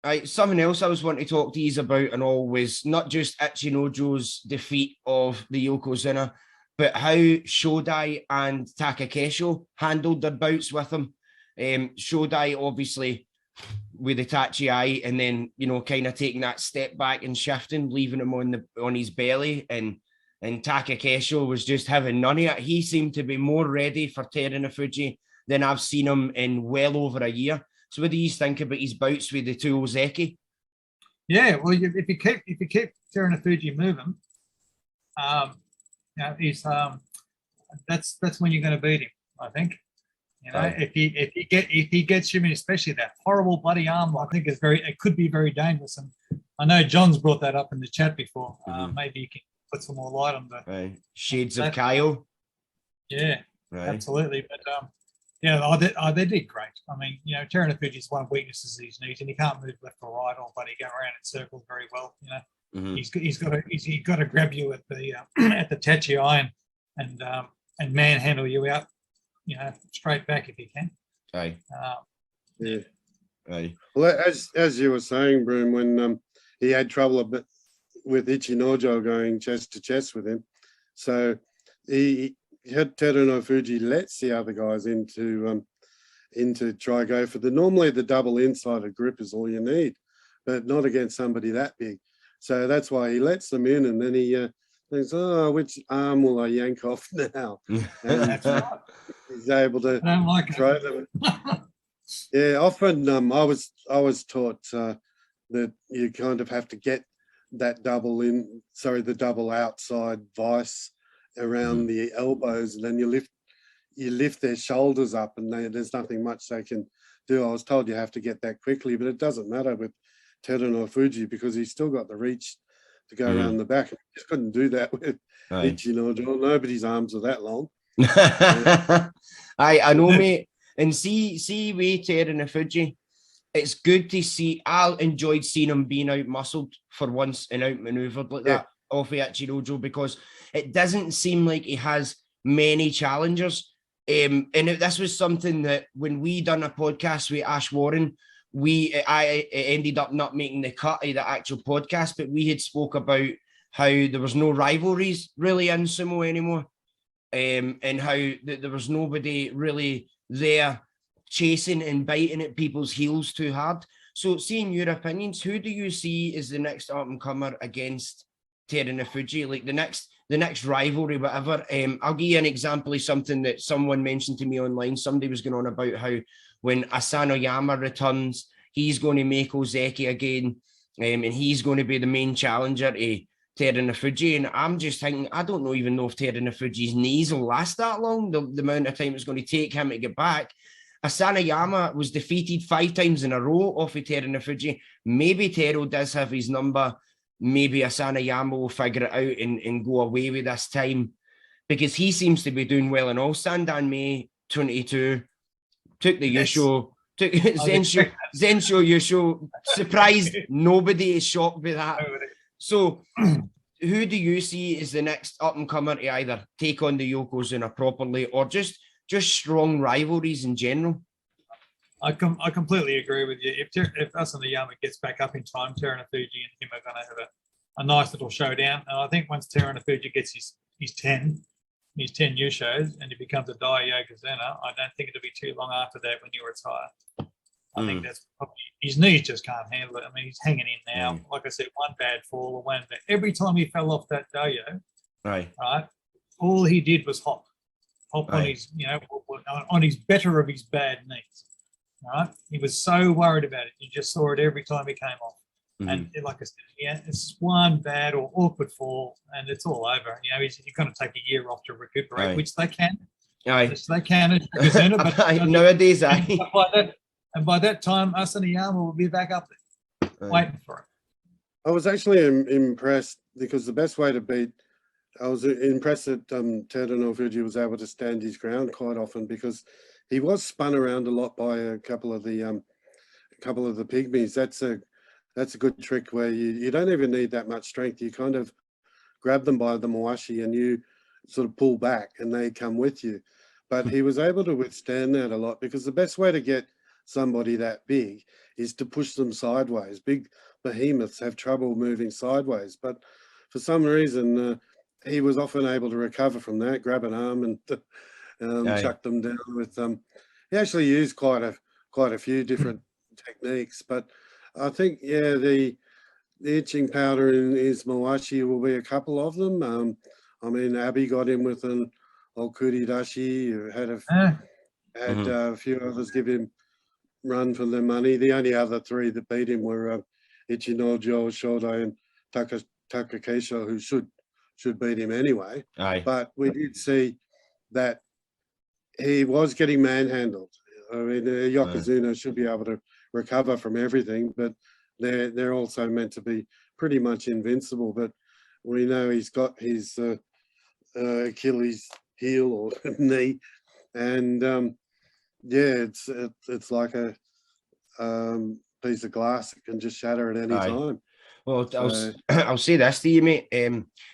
Right, something else I was wanting to talk to you about and all was not just Ichinojo's defeat of the Yokozuna, but how Shodai and Takakesho handled their bouts with him. Shodai obviously with the Tachi Eye, and then kind of taking that step back and shifting, leaving him on his belly, and Takakesho was just having none of it. He seemed to be more ready for Terunofuji than I've seen him in well over a year. So what do you think about his bouts with the two Ozeki? Yeah, well, if you keep Terunofuji moving, he's that's when you're going to beat him. I think. If he gets you, especially that horrible bloody arm, I think it could be very dangerous. And I know John's brought that up in the chat before. Maybe you can put some more light on the shades of Kyle. Yeah, absolutely. But they did great. I mean, Terunofuji's one weakness is his knees, and he can't move left or right, or but he go around in circles very well. He's got to grab you at the at the Tachi Eye and manhandle you out, straight back if he can. Aye. Yeah. Aye. Well, as you were saying, Broom, when he had trouble a bit with Ichinojo going chest to chest with him, so he had Terunofuji lets the other guys into try go for normally the double inside grip is all you need, but not against somebody that big. So that's why he lets them in, and then he thinks, oh, which arm will I yank off now? And he's able to throw them. Yeah, often I was taught that you kind of have to get that the double outside vice around the elbows, and then you lift their shoulders up, and there's nothing much they can do. I was told you have to get that quickly, but it doesn't matter with Terunofuji because he's still got the reach to go around the back. He just couldn't do that with Ichinojo. Nobody's arms are that long. I know, mate. And see with Terunofuji, it's good to see. I enjoyed seeing him being out muscled for once and outmaneuvered like that off of Ichinojo, because it doesn't seem like he has many challengers. And this was something that when we done a podcast with Ash Warren, I ended up not making the cut of the actual podcast, but we had spoke about how there was no rivalries really in sumo anymore, and how there was nobody really there chasing and biting at people's heels too hard. So seeing your opinions, who do you see as the next up-and-comer against Terunofuji, like the next rivalry, whatever? I'll give you an example of something that someone mentioned to me online. Somebody was going on about how when Asanoyama returns, he's going to make Ozeki again, and he's going to be the main challenger to Terunofuji. And I'm just thinking, I don't even know if Terunofuji's knees will last that long, the amount of time it's going to take him to get back. Asanoyama was defeated 5 times in a row off of Terunofuji. Maybe Teru does have his number. Maybe Asanoyama will figure it out and go away with this time, because he seems to be doing well in all. Sandan May 22 took the Yusho, took Zensho Yusho. Surprised nobody is shocked by that. So who do you see as the next up-and-comer to either take on the Yokozuna properly, or just strong rivalries in general? I completely agree with you. If Asanoyama gets back up in time, Terunofuji and him are going to have a nice little showdown. And I think once Terunofuji gets his 10 Yushos and he becomes a Dai Yokozuna, I don't think it'll be too long after that when you retire. I think that's probably, his knees just can't handle it. I mean, he's hanging in now. Like I said, one bad fall or one. But every time he fell off that Dohyo, right, all he did was hop on his, on his better of his bad knees. Right, he was so worried about it. You just saw it every time he came off. And like I said, it's one bad or awkward fall, and it's all over. He's going to take a year off to recuperate, which they can. Which they can, but nowadays, and by that time, Asanoyama will be back up there, waiting for it. I was actually impressed because the best way to beat, I was impressed that Terunofuji was able to stand his ground quite often, because he was spun around a lot by a couple of the pygmies. That's a good trick where you don't even need that much strength. You kind of grab them by the mawashi and you sort of pull back and they come with you. But he was able to withstand that a lot, because the best way to get somebody that big is to push them sideways. Big behemoths have trouble moving sideways, but for some reason he was often able to recover from that, grab an arm and chuck them down with he actually used quite a few different techniques, but I think the itching powder in his mawashi will be a couple of them. I mean, Abby got him with an okuridashi, had a few others give him run for their money. The only other three that beat him were Ichinojo, Shodai, and Takakeisho, who should beat him anyway. But we did see that he was getting manhandled. I mean, Yokozuna should be able to recover from everything, but they're also meant to be pretty much invincible. But we know he's got his Achilles heel or knee, and it's like a piece of glass that can just shatter at any time. Well, I'll say this to you, mate.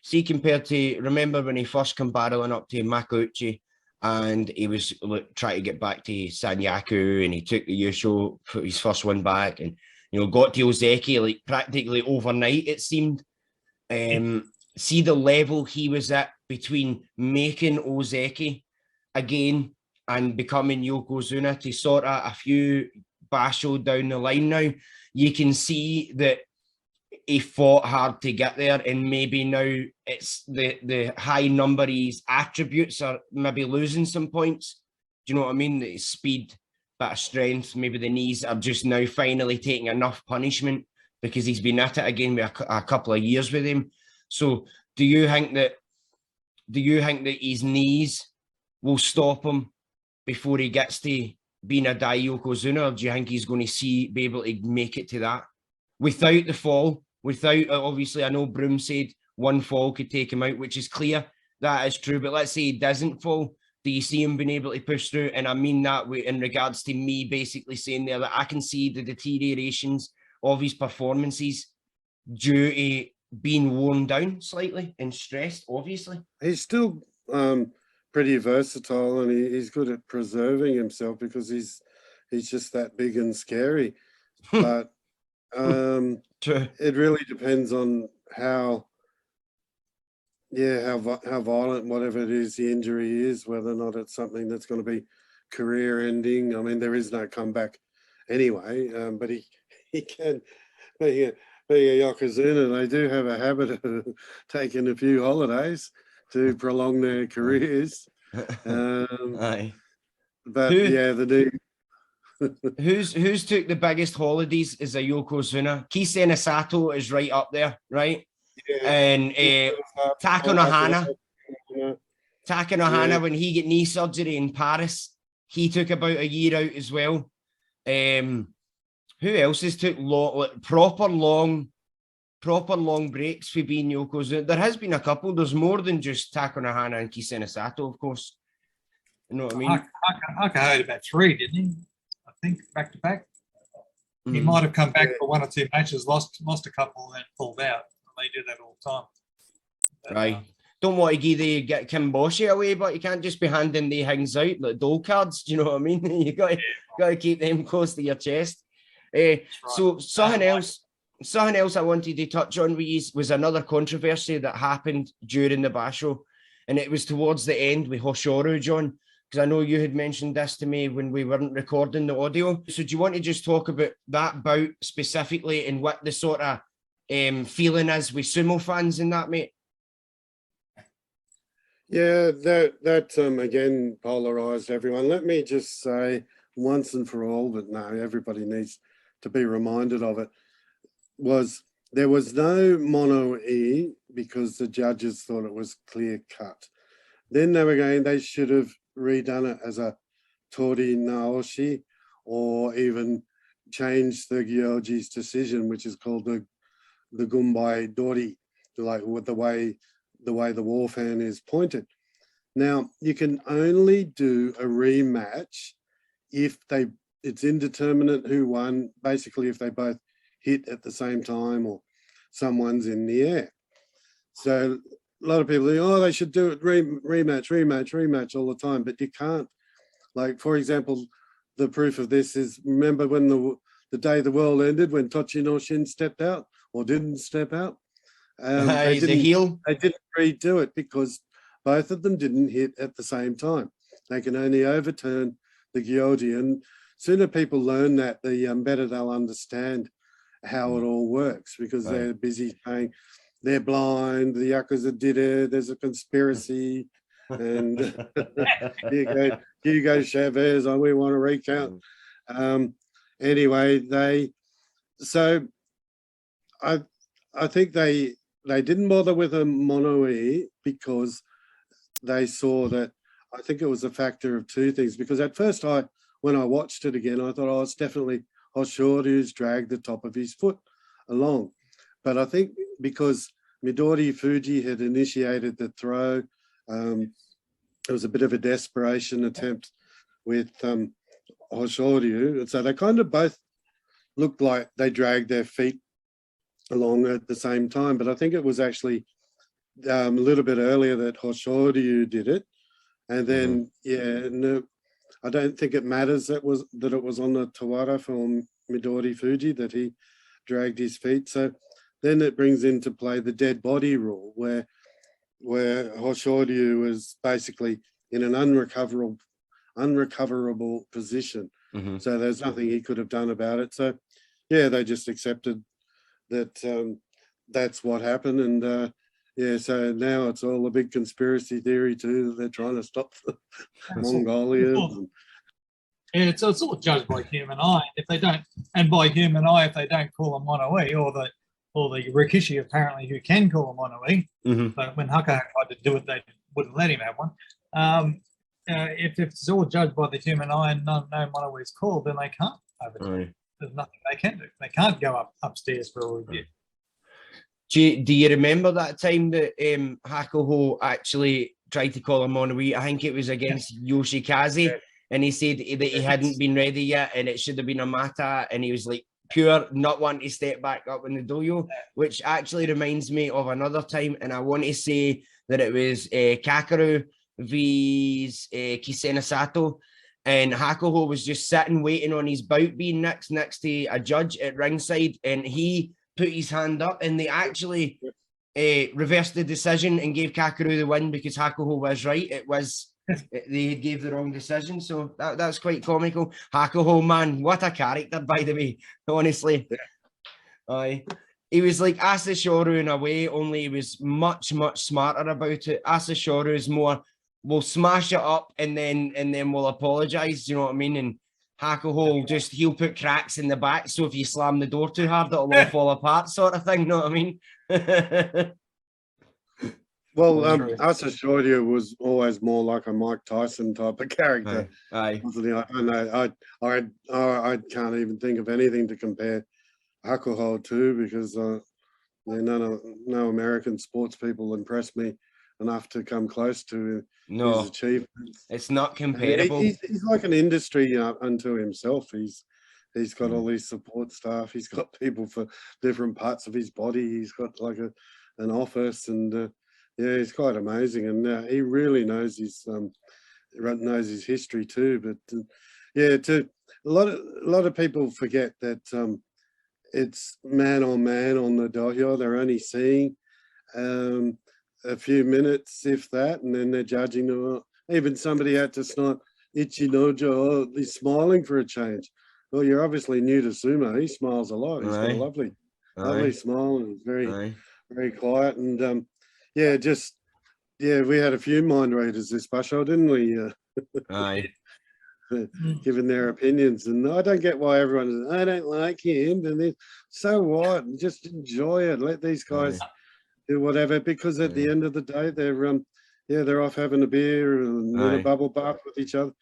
See, compared to, remember when he first come barreling up to Makauchi and he was trying to get back to Sanyaku and he took the Yusho for his first one back and, you know, got to Ozeki like practically overnight, it seemed. See the level he was at between making Ozeki again and becoming Yokozuna to sort of a few basho down the line now. You can see that he fought hard to get there, and maybe now it's the high number of his attributes are maybe losing some points. Do you know what I mean? The speed, bit of strength, maybe the knees are just now finally taking enough punishment because he's been at it again with a couple of years with him. So do you think that his knees will stop him before he gets to being a Dai Yokozuna, or do you think he's going to be able to make it to that without the fall? Without, obviously, I know Broom said one fall could take him out, which is clear. That is true. But let's say he doesn't fall. Do you see him being able to push through? And I mean that in regards to me basically saying there that I can see the deteriorations of his performances due to being worn down slightly and stressed, obviously. He's still pretty versatile, and he's good at preserving himself because he's just that big and scary. But it really depends on how violent whatever it is the injury is, whether or not it's something that's going to be career ending. I mean, there is no comeback anyway, but he can be a Yokozuna. They do have a habit of taking a few holidays to prolong their careers. But the new who's took the biggest holidays is a Yokozuna. Kisen Sato is right up there, right? Yeah. And Taka Nohana, when he got knee surgery in Paris, he took about a year out as well. Who else has took proper long breaks for being Yokozuna? There has been a couple. There's more than just Taka Nohana and Kisen Sato, of course. You know what I mean? Hakuho had about 3, didn't he? I think back to back. He might have come back for 1 or 2 matches, lost a couple, and pulled out. They do that all the time. Right. Don't want to get Kimboshi away, but you can't just be handing the things out like dole cards. Do you know what I mean? You got to keep them close to your chest. Right. So something else I wanted to touch on was another controversy that happened during the basho, and it was towards the end with Hoshoryu, John, because I know you had mentioned this to me when we weren't recording the audio. So do you want to just talk about that bout specifically and what the sort of feeling is with sumo fans in that, mate? Yeah, that again polarized everyone. Let me just say once and for all, but no, everybody needs to be reminded of it, there was no mono-e because the judges thought it was clear cut. Then they should have redone it as a tori naoshi, or even changed the Gyoji's decision, which is called the Gumbai Dori, like with the way the war fan is pointed. Now, you can only do a rematch if it's indeterminate who won, basically if they both hit at the same time or someone's in the air. So a lot of people think, oh, they should do it rematch all the time, but you can't. Like, for example, the proof of this is, remember when the day the world ended, when Tochinoshin stepped out or didn't step out? He's a heel. They didn't redo it because both of them didn't hit at the same time. They can only overturn the Gyoji, and sooner people learn that, the better they'll understand how it all works, because they're busy saying they're blind, the Yakuza did it, there's a conspiracy, and Hugo Chavez, we want to recount. Anyway, I think they didn't bother with a mono-e because they saw that, I think it was a factor of two things, because at first when I watched it again, I thought, it's definitely Hoshoryu's dragged the top of his foot along. But I think because Midori Fuji had initiated the throw, it was a bit of a desperation attempt with Hoshoryu. And so they kind of both looked like they dragged their feet along at the same time. But I think it was actually a little bit earlier that Hoshoryu did it. And then, no, I don't think it matters that it was on the Tawara from Midori Fuji that he dragged his feet. So then it brings into play the dead body rule, where Hoshoryu was basically in an unrecoverable position. So there's nothing he could have done about it. So yeah, they just accepted that that's what happened. And yeah, so now it's all a big conspiracy theory too, that they're trying to stop the Mongolians. Yeah, so it's all judged by human eye. If they don't, and by human eye, if they don't call a mono-e, or the Rikishi apparently who can call a mono-e, but when Hakuho tried to do it, they wouldn't let him have one. If it's all judged by the human eye and no mono-e is called, then they can't overturn it. There's nothing they can do. They can't go upstairs for a review. Do you remember that time that Hakuho actually tried to call a mono-e? I think it was against Yoshikaze, and he said that he hadn't been ready yet, and it should have been a mata, and he was like pure not wanting to step back up in the dohyo, which actually reminds me of another time, and I want to say that it was Kakeru vs Kisena Sato, and Hakuho was just sitting waiting on his bout being next to a judge at ringside, and he put his hand up, and they actually reversed the decision and gave Kakeru the win because Hakuho was right. It was they gave the wrong decision, so that's quite comical. Hakuho, man, what a character, by the way. Honestly, he was like Asashoryu in a way, only he was much smarter about it. Asashoryu is more, we'll smash it up and then we'll apologize. You know what I mean? And Hakuho he'll put cracks in the back, so if you slam the door too hard, it'll all fall apart, sort of thing. You know what I mean? Well, Asashoryu was always more like a Mike Tyson type of character. I don't know. I can't even think of anything to compare Hakuho to, because no American sports people impress me enough to come close to his achievements. It's not comparable. He's like an industry unto himself. He's got all these support staff. He's got people for different parts of his body. He's got like an office, and yeah, he's quite amazing. And he really knows his history too. But yeah, a lot of people forget that it's man on the dohyo. They're only seeing a few minutes, if that, and then they're judging. Even somebody had to snort Ichinojo, he's smiling for a change. Well, you're obviously new to sumo. He smiles a lot. He's got a lovely smile, and he's very quiet. And we had a few mind readers this basho, didn't we? Giving their opinions, and I don't get why everyone, I don't like him, and then so what? Just enjoy it. Let these guys do whatever, because at the end of the day, they're off having a beer and a bubble bath with each other.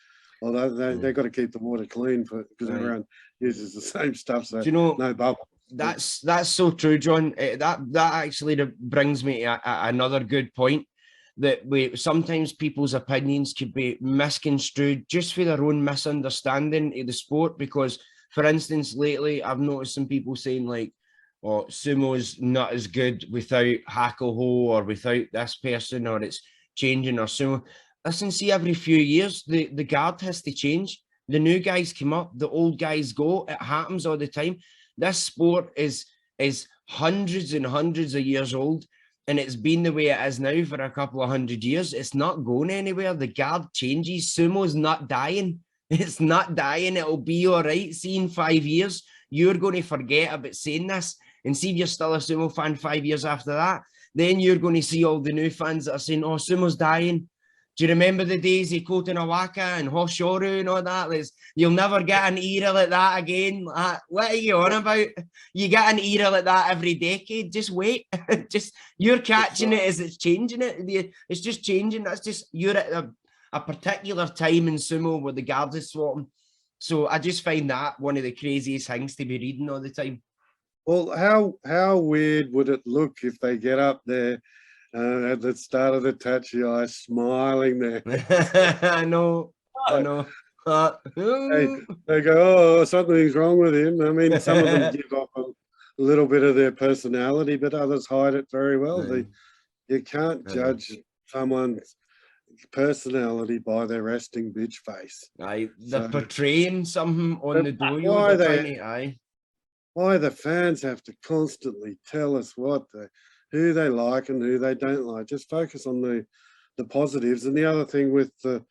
Although they've got to keep the water clean because everyone uses the same stuff, so no bubble. That's so true, John. That actually brings me to another good point, that sometimes people's opinions could be misconstrued just for their own misunderstanding of the sport. Because, for instance, lately I've noticed some people saying like, "Oh, sumo's not as good without Hakuho, or without this person, or it's changing, or sumo." Listen, see, every few years the guard has to change. The new guys come up, the old guys go. It happens all the time. This sport is hundreds and hundreds of years old, and it's been the way it is now for a couple of 100 years. It's not going anywhere. The guard changes. Sumo's not dying. It's not dying. It'll be all right. See, in 5 years, you're going to forget about saying this. And see if you're still a sumo fan 5 years after that, then you're going to see all the new fans that are saying, oh, sumo's dying. Do you remember the days of Kotonawaka and Hoshoryu and all that? You'll never get an era like that again. What are you on about? You get an era like that every decade. Just wait. Just you're catching it as it's changing it. It's just changing. That's just you're at a particular time in sumo where the guards is swapping. So I just find that one of the craziest things to be reading all the time. Well, how weird would it look if they get up there at the start of the touchy eye, smiling there? I know. They go, oh, something's wrong with him. I mean, some of them give off a little bit of their personality, but others hide it very well. You can't judge someone's personality by their resting bitch face. They're portraying something on the Dohyo. Why the fans have to constantly tell us who they like and who they don't like. Just focus on the positives. And the other thing with the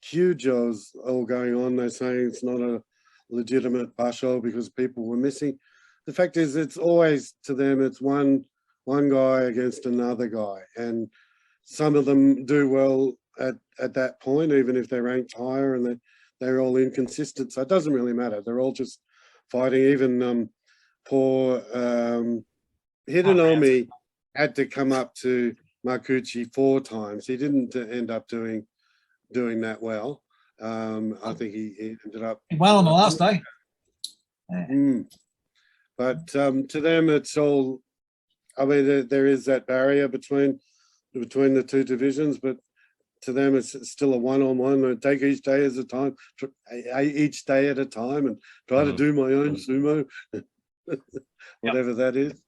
Kyujos all going on, they're saying it's not a legitimate basho because people were missing. The fact is, it's always to them, it's one guy against another guy. And some of them do well at that point, even if they're ranked higher and they're all inconsistent. So it doesn't really matter. They're all just fighting. Even poor Hidenomi had to come up to Makuchi 4 times. He didn't end up doing that well. I think he ended up well on the last day. But to them, it's all. I mean, there is that barrier between the two divisions, but to them, it's still a one-on-one. Take each day as a time, each day at a time, and try to do my own sumo. Whatever that is.